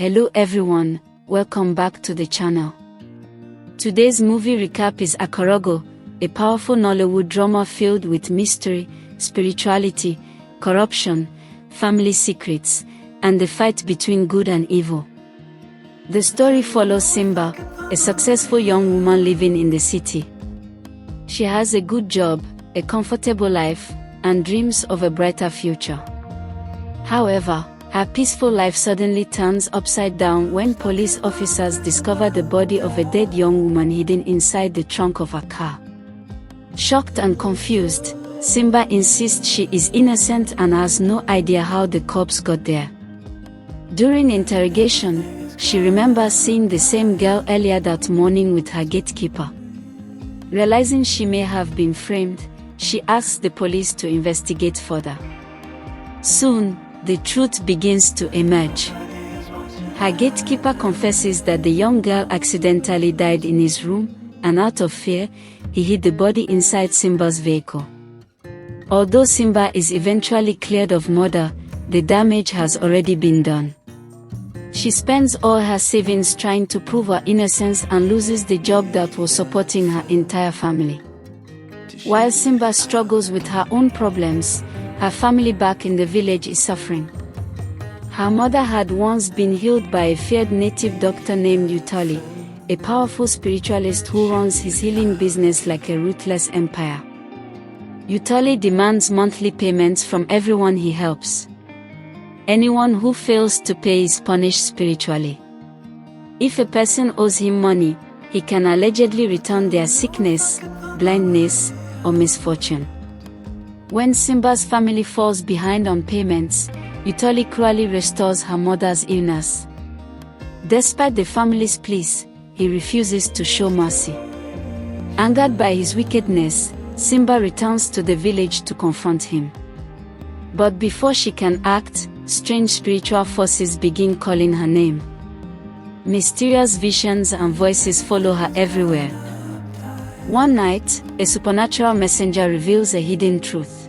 Hello everyone, welcome back to the channel. Today's movie recap is AKARAUGO, a powerful Nollywood drama filled with mystery, spirituality, corruption, family secrets, and the fight between good and evil. The story follows Simba, a successful young woman living in the city. She has a good job, a comfortable life, and dreams of a brighter future. However, her peaceful life suddenly turns upside down when police officers discover the body of a dead young woman hidden inside the trunk of a car. Shocked and confused, Simba insists she is innocent and has no idea how the corpse got there. During interrogation, she remembers seeing the same girl earlier that morning with her gatekeeper. Realizing she may have been framed, she asks the police to investigate further. Soon, the truth begins to emerge. Her gatekeeper confesses that the young girl accidentally died in his room, and out of fear, he hid the body inside Simba's vehicle. Although Simba is eventually cleared of murder, the damage has already been done. She spends all her savings trying to prove her innocence and loses the job that was supporting her entire family. While Simba struggles with her own problems, her family back in the village is suffering. Her mother had once been healed by a feared native doctor named Utali, a powerful spiritualist who runs his healing business like a ruthless empire. Utali demands monthly payments from everyone he helps. Anyone who fails to pay is punished spiritually. If a person owes him money, he can allegedly return their sickness, blindness, or misfortune. When Simba's family falls behind on payments, Utali cruelly restores her mother's illness. Despite the family's pleas, he refuses to show mercy. Angered by his wickedness, Simba returns to the village to confront him. But before she can act, strange spiritual forces begin calling her name. Mysterious visions and voices follow her everywhere. One night, a supernatural messenger reveals a hidden truth.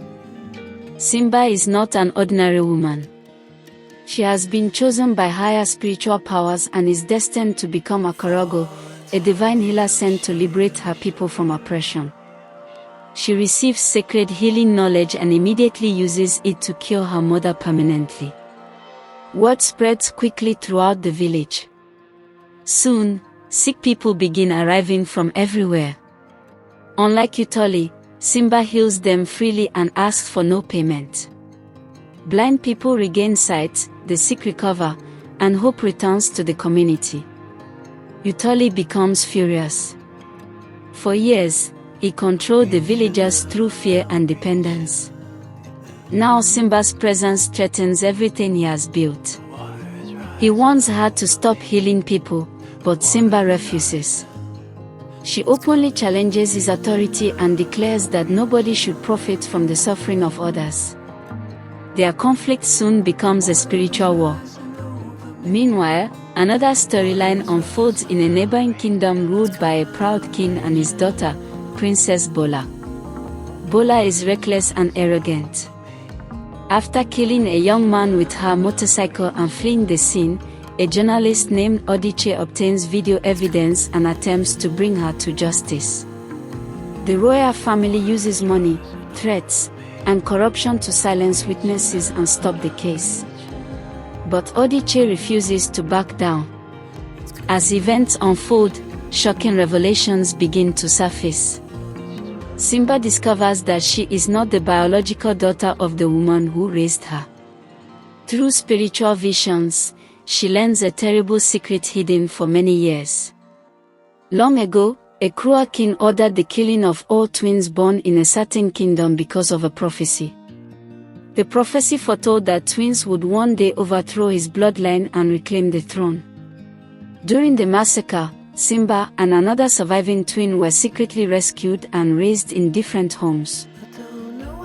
Simba is not an ordinary woman. She has been chosen by higher spiritual powers and is destined to become AKARAUGO, a divine healer sent to liberate her people from oppression. She receives sacred healing knowledge and immediately uses it to cure her mother permanently. Word spreads quickly throughout the village. Soon, sick people begin arriving from everywhere. Unlike Utali, Simba heals them freely and asks for no payment. Blind people regain sight, the sick recover, and hope returns to the community. Utali becomes furious. For years, he controlled the villagers through fear and dependence. Now Simba's presence threatens everything he has built. He wants her to stop healing people, but Simba refuses. She openly challenges his authority and declares that nobody should profit from the suffering of others. Their conflict soon becomes a spiritual war. Meanwhile, another storyline unfolds in a neighboring kingdom ruled by a proud king and his daughter, Princess Bola. Bola is reckless and arrogant. After killing a young man with her motorcycle and fleeing the scene, a journalist named Odiche obtains video evidence and attempts to bring her to justice. The royal family uses money, threats, and corruption to silence witnesses and stop the case. But Odiche refuses to back down. As events unfold, shocking revelations begin to surface. Simba discovers that she is not the biological daughter of the woman who raised her. Through spiritual visions, she learns a terrible secret hidden for many years. Long ago, a cruel king ordered the killing of all twins born in a certain kingdom because of a prophecy. The prophecy foretold that twins would one day overthrow his bloodline and reclaim the throne. During the massacre, Simba and another surviving twin were secretly rescued and raised in different homes.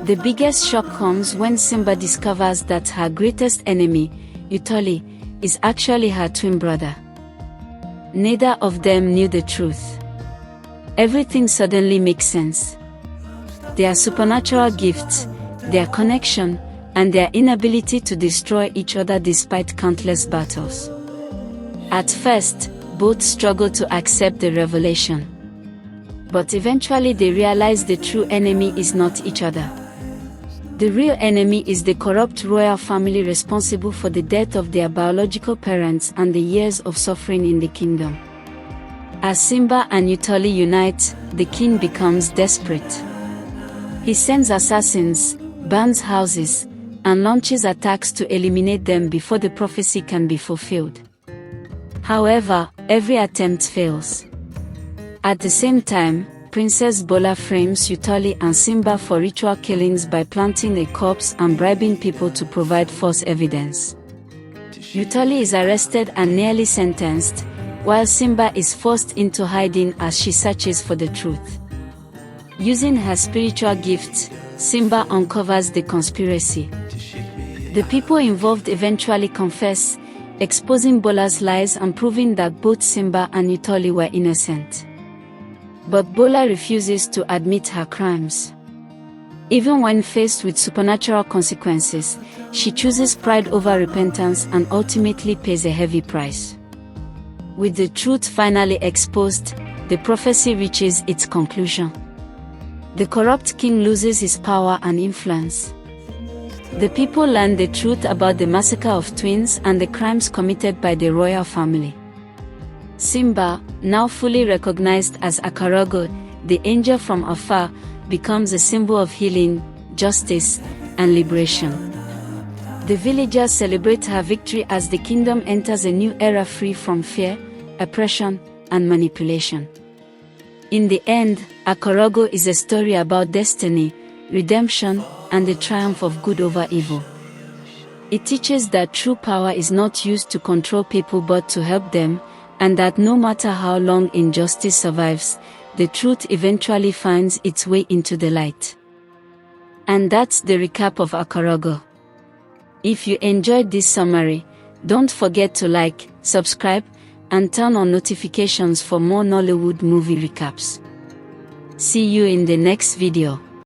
The biggest shock comes when Simba discovers that her greatest enemy, Utali, is actually her twin brother. Neither of them knew the truth. Everything suddenly makes sense. Their supernatural gifts, their connection, and their inability to destroy each other despite countless battles. At first, both struggle to accept the revelation. But eventually they realize the true enemy is not each other. The real enemy is the corrupt royal family responsible for the death of their biological parents and the years of suffering in the kingdom. As Simba and Utali unite, the king becomes desperate. He sends assassins, burns houses, and launches attacks to eliminate them before the prophecy can be fulfilled. However, every attempt fails. At the same time, Princess Bola frames Utali and Simba for ritual killings by planting a corpse and bribing people to provide false evidence. Utali is arrested and nearly sentenced, while Simba is forced into hiding as she searches for the truth. Using her spiritual gifts, Simba uncovers the conspiracy. The people involved eventually confess, exposing Bola's lies and proving that both Simba and Utali were innocent. But Bola refuses to admit her crimes. Even when faced with supernatural consequences, she chooses pride over repentance and ultimately pays a heavy price. With the truth finally exposed, the prophecy reaches its conclusion. The corrupt king loses his power and influence. The people learn the truth about the massacre of twins and the crimes committed by the royal family. Simba, now fully recognized as AKARAUGO, the angel from afar, becomes a symbol of healing, justice, and liberation. The villagers celebrate her victory as the kingdom enters a new era free from fear, oppression, and manipulation. In the end, AKARAUGO is a story about destiny, redemption, and the triumph of good over evil. It teaches that true power is not used to control people but to help them, and that no matter how long injustice survives, the truth eventually finds its way into the light. And that's the recap of AKARAUGO. If you enjoyed this summary, don't forget to like, subscribe, and turn on notifications for more Nollywood movie recaps. See you in the next video.